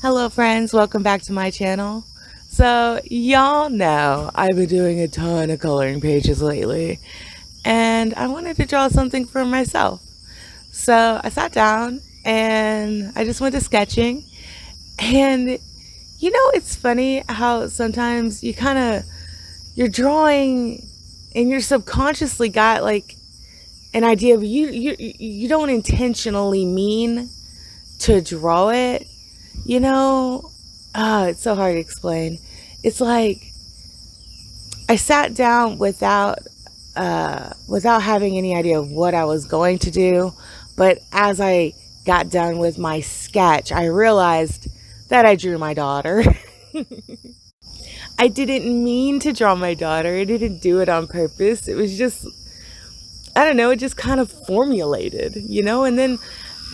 Hello friends, welcome back to my channel. So y'all know I've been doing a ton of coloring pages lately and I wanted to draw something for myself. So I sat down and I just went to sketching, and it's funny how sometimes you're drawing and you're subconsciously got like an idea, but you don't intentionally mean to draw it. It's so hard to explain. It's like I sat down without having any idea of what I was going to do, but as I got done with my sketch, I realized that I drew my daughter. I didn't mean to draw my daughter. I didn't do it on purpose. It was just, I don't know, it just kind of formulated,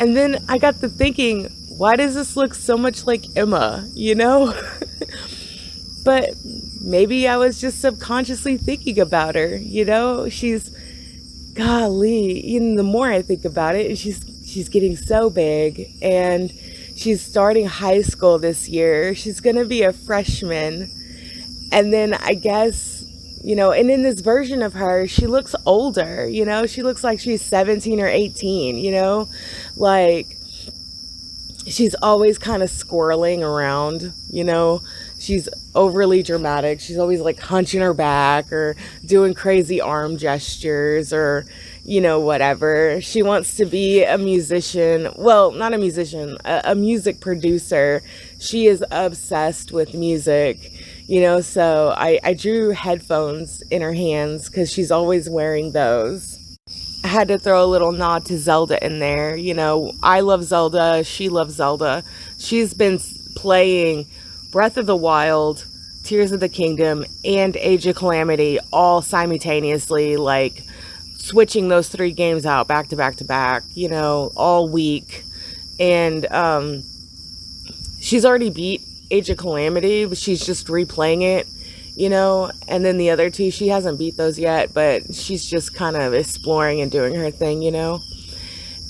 and then I got to thinking, why does this look so much like Emma, But maybe I was just subconsciously thinking about her, She's, golly, even the more I think about it, she's getting so big, and she's starting high school this year. She's going to be a freshman. And then I guess, and in this version of her, she looks older, she looks like she's 17 or 18, like she's always kind of squirreling around, she's overly dramatic. She's always like hunching her back or doing crazy arm gestures or, whatever. She wants to be a musician. Well, not a musician, a music producer. She is obsessed with music, so I drew headphones in her hands because she's always wearing those. I had to throw a little nod to Zelda in there. I love Zelda. She loves Zelda. She's been playing Breath of the Wild, Tears of the Kingdom, and Age of Calamity all simultaneously, like switching those three games out back to back to back, all week. And she's already beat Age of Calamity, but she's just replaying it. And then the other two, she hasn't beat those yet, but she's just kind of exploring and doing her thing,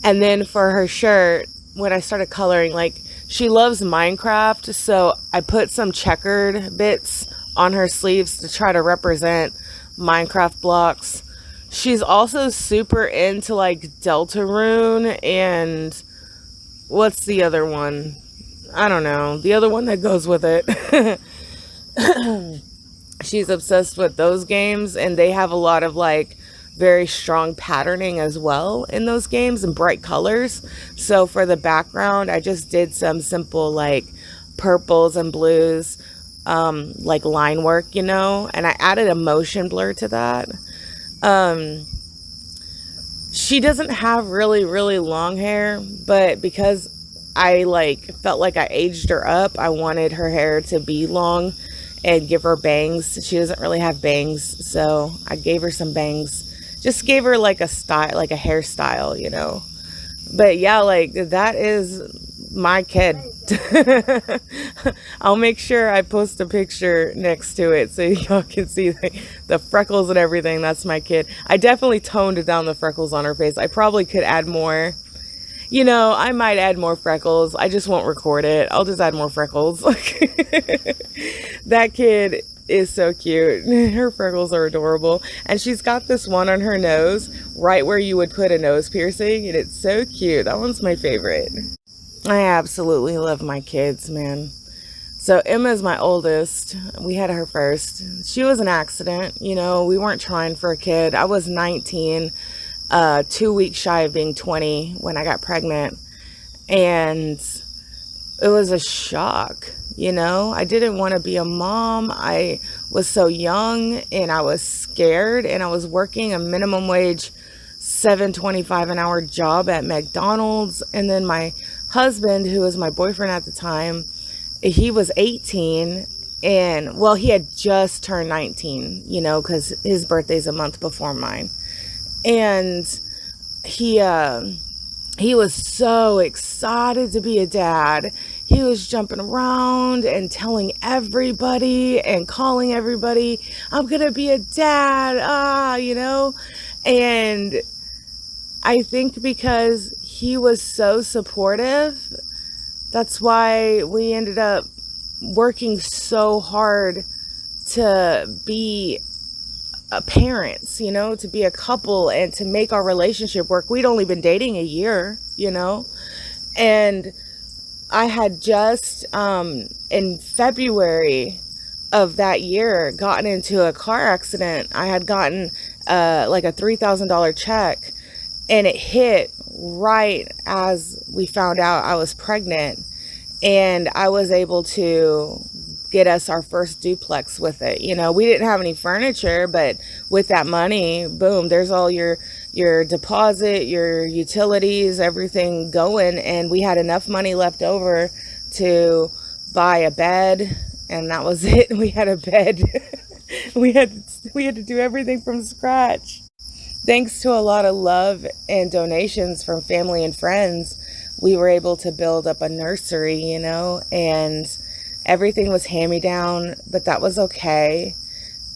And then for her shirt, when I started coloring, like, she loves Minecraft, so I put some checkered bits on her sleeves to try to represent Minecraft blocks. She's also super into, like, Deltarune and what's the other one? I don't know. The other one that goes with it. She's obsessed with those games, and they have a lot of like very strong patterning as well in those games and bright colors. So for the background, I just did some simple like purples and blues, like line work, and I added a motion blur to that. She doesn't have really, really long hair, but because I like felt like I aged her up, I wanted her hair to be long and give her bangs. She doesn't really have bangs, so I gave her some bangs. Just gave her like a style, like a hairstyle, But yeah, like that is my kid. I'll make sure I post a picture next to it so y'all can see the freckles and everything. That's my kid. I definitely toned down the freckles on her face. I probably could add more. I might add more freckles. I just won't record it. I'll just add more freckles. That kid is so cute. Her freckles are adorable. And she's got this one on her nose, right where you would put a nose piercing. And it's so cute. That one's my favorite. I absolutely love my kids, man. So Emma's my oldest. We had her first. She was an accident. We weren't trying for a kid. I was 19. 2 weeks shy of being 20 when I got pregnant, and it was a shock. I didn't want to be a mom. I was so young and I was scared, and I was working a minimum wage $7.25 an hour job at McDonald's. And then my husband, who was my boyfriend at the time, he was 18, and well, he had just turned 19, because his birthday's a month before mine. And he was so excited to be a dad. He was jumping around and telling everybody and calling everybody, I'm gonna be a dad, and I think because he was so supportive, That's why we ended up working so hard to be parents, you know, to be a couple and to make our relationship work. We'd only been dating a year, you know, and I had just in February of that year gotten into a car accident. I had gotten like a $3,000 check, and it hit right as we found out I was pregnant, and I was able to get us our first duplex with it. You know, we didn't have any furniture, but with that money, boom, there's all your deposit, your utilities, everything going, and we had enough money left over to buy a bed, and that was it. We had a bed. we had to do everything from scratch. Thanks to a lot of love and donations from family and friends, we were able to build up a nursery, you know, and everything was hand-me-down, but that was okay.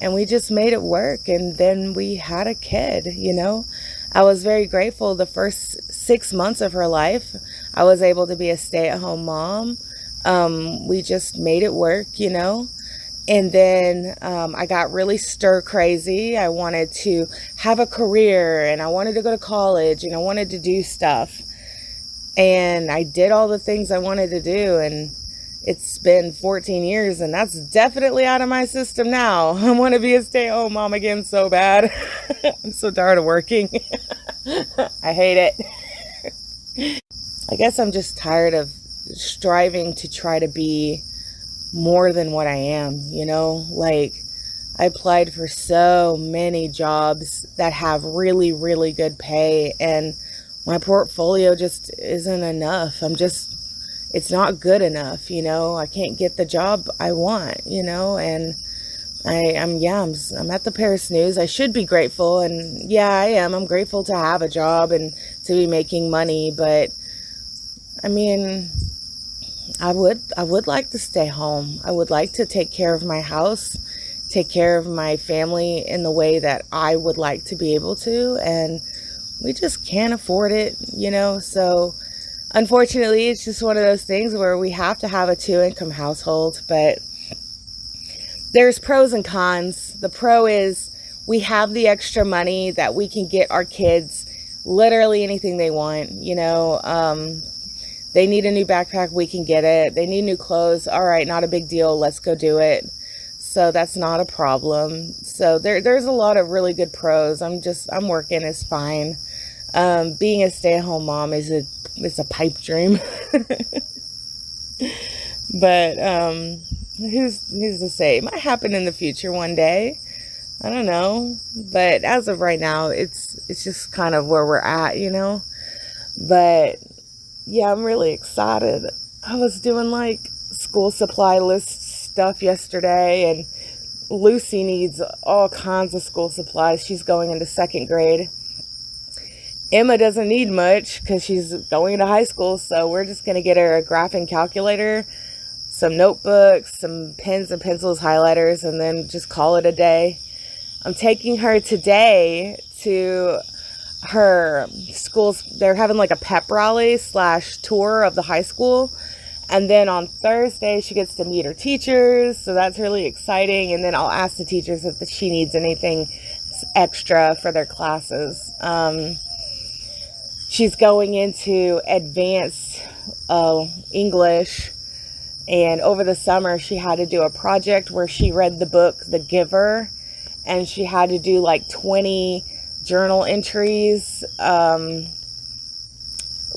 And we just made it work. And then we had a kid, you know. I was very grateful the first 6 months of her life. I was able to be a stay-at-home mom. We just made it work, you know. And then I got really stir crazy. I wanted to have a career, and I wanted to go to college, and I wanted to do stuff. And I did all the things I wanted to do, and it's been 14 years, and that's definitely out of my system now. I want to be a stay-at-home mom again so bad. I'm so tired of working. I hate it. I guess I'm just tired of striving to try to be more than what I am, you know? Like, I applied for so many jobs that have really, really good pay, and my portfolio just isn't enough. It's not good enough, you know. I can't get the job I want, you know, and I'm at the Paris News. I should be grateful, and yeah, I am. I'm grateful to have a job and to be making money, but I mean, I would like to stay home. I would like to take care of my house, take care of my family in the way that I would like to be able to, and we just can't afford it, you know. So unfortunately, it's just one of those things where we have to have a 2-income household, but there's pros and cons. The pro is we have the extra money that we can get our kids literally anything they want, you know. They need a new backpack, we can get it. They need new clothes, all right, not a big deal, let's go do it. So that's not a problem. So there's a lot of really good pros. I'm working, it's fine. Being a stay-at-home mom is a pipe dream. But who's to say? It might happen in the future one day. I don't know. But as of right now, it's just kind of where we're at, you know. But yeah, I'm really excited. I was doing like school supply list stuff yesterday, and Lucy needs all kinds of school supplies. She's going into 2nd grade. Emma doesn't need much because she's going to high school, so we're just going to get her a graphing calculator, some notebooks, some pens and pencils, highlighters, and then just call it a day. I'm taking her today to her school's, they're having like a pep rally / tour of the high school. And then on Thursday, she gets to meet her teachers, so that's really exciting. And then I'll ask the teachers if she needs anything extra for their classes. She's going into advanced English, and over the summer she had to do a project where she read the book The Giver, and she had to do like 20 journal entries.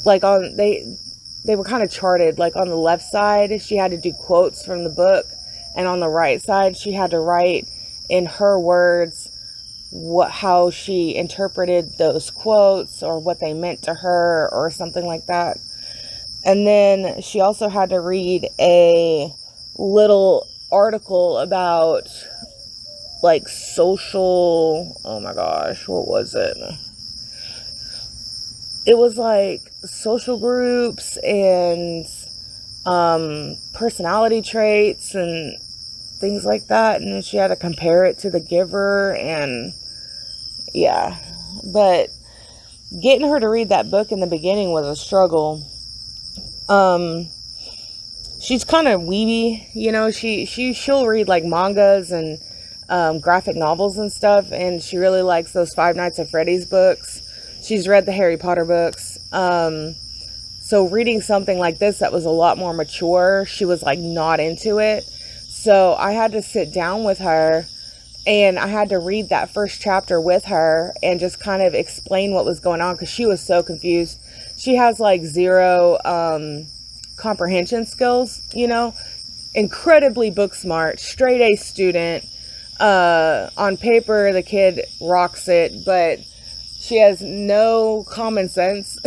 Like they were kind of charted. Like on the left side she had to do quotes from the book, and on the right side she had to write in her words how she interpreted those quotes or what they meant to her or something like that. And then she also had to read a little article about like social, oh my gosh, what was it? It was like social groups and personality traits and things like that. And then she had to compare it to The Giver, and yeah. But getting her to read that book in the beginning was a struggle. she's kind of weeby, you know. She'll read like mangas and graphic novels and stuff, and she really likes those Five Nights at Freddy's books. She's read the Harry Potter books. So reading something like this that was a lot more mature, she was like not into it. So I had to sit down with her and I had to read that first chapter with her and just kind of explain what was going on, because she was so confused. She has like zero comprehension skills, you know, incredibly book smart, straight A student. On paper, the kid rocks it, but she has no common sense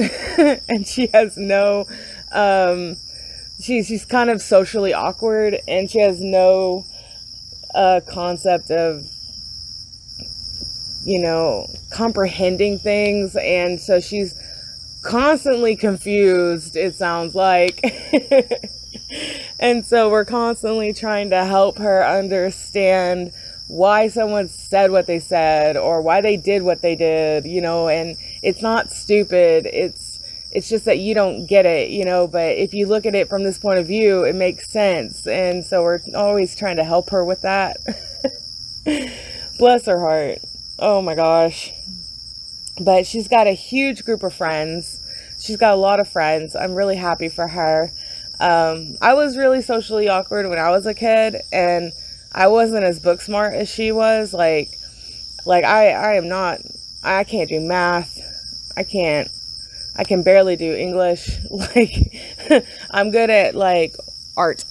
and she has no, she's kind of socially awkward, and she has no concept of, you know, comprehending things. And so she's constantly confused, it sounds like. And so we're constantly trying to help her understand why someone said what they said or why they did what they did, you know. And it's not stupid, it's just that you don't get it, you know. But if you look at it from this point of view, it makes sense. And so we're always trying to help her with that. Bless her heart. Oh my gosh. But she's got a huge group of friends. She's got a lot of friends. I'm really happy for her. I was really socially awkward when I was a kid, and I wasn't as book smart as she was. Like I am not, I can't do math. I can barely do English. Like, I'm good at like art.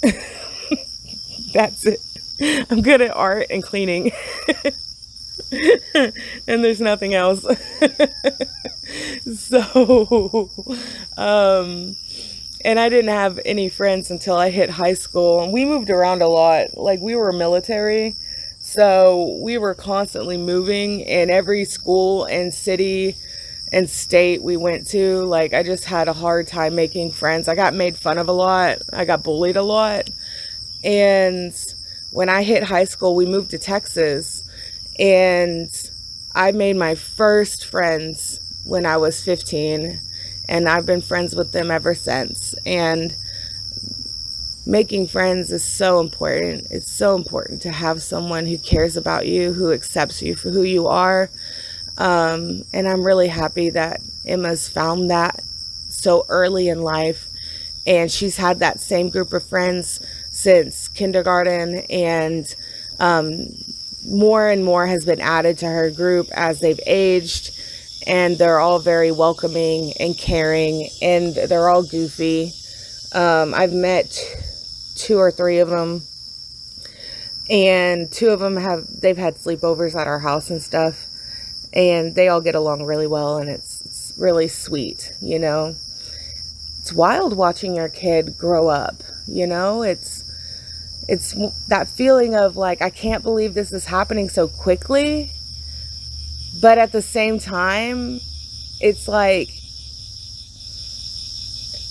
That's it. I'm good at art and cleaning. And there's nothing else. So, and I didn't have any friends until I hit high school, and we moved around a lot. Like, we were military, so we were constantly moving in every school and city and state we went to. Like, I just had a hard time making friends. I got made fun of a lot. I got bullied a lot. And when I hit high school, we moved to Texas, and I made my first friends when I was 15, and I've been friends with them ever since. And making friends is so important. It's so important to have someone who cares about you, who accepts you for who you are. And I'm really happy that Emma's found that so early in life, and she's had that same group of friends since kindergarten, and more and more has been added to her group as they've aged, and they're all very welcoming and caring, and they're all goofy. I've met 2 or 3 of them, and 2 of them they've had sleepovers at our house and stuff, and they all get along really well, and it's really sweet, you know. It's wild watching your kid grow up, you know. It's that feeling of like, I can't believe this is happening so quickly, but at the same time, it's like,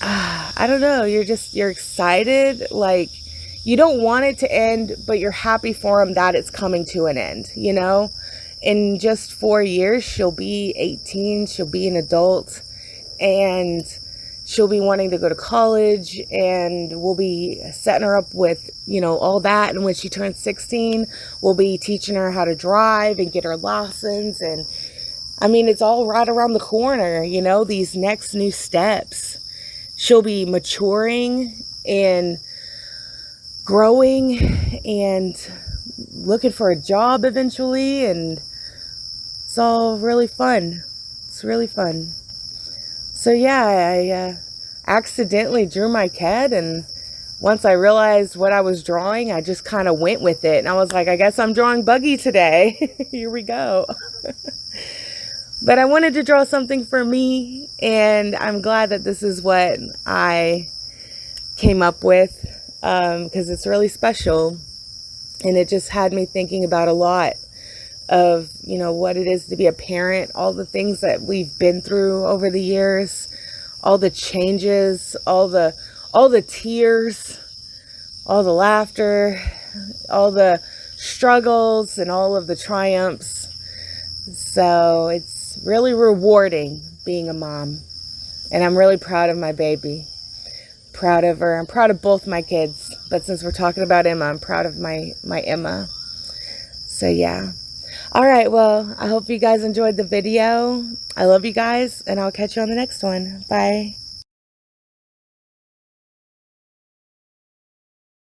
I don't know, you're excited. Like, you don't want it to end, but you're happy for him that it's coming to an end, you know. In just 4 years, she'll be 18, she'll be an adult, and she'll be wanting to go to college, and we'll be setting her up with, you know, all that. And when she turns 16, we'll be teaching her how to drive and get her license. And I mean, it's all right around the corner, you know, these next new steps. She'll be maturing and growing and looking for a job eventually, and it's all really fun. It's really fun. So yeah, I accidentally drew my cat, and once I realized what I was drawing, I just kind of went with it, and I was like, I guess I'm drawing Buggy today. Here we go. But I wanted to draw something for me, and I'm glad that this is what I came up with, because it's really special, and it just had me thinking about a lot of, you know, what it is to be a parent, all the things that we've been through over the years, all the changes, all the tears, all the laughter, all the struggles, and all of the triumphs. So it's really rewarding being a mom, and I'm really proud of my baby. proud of her. I'm proud of both my kids. But since we're talking about Emma, I'm proud of my Emma. So yeah. All right, well, I hope you guys enjoyed the video. I love you guys, and I'll catch you on the next one. Bye.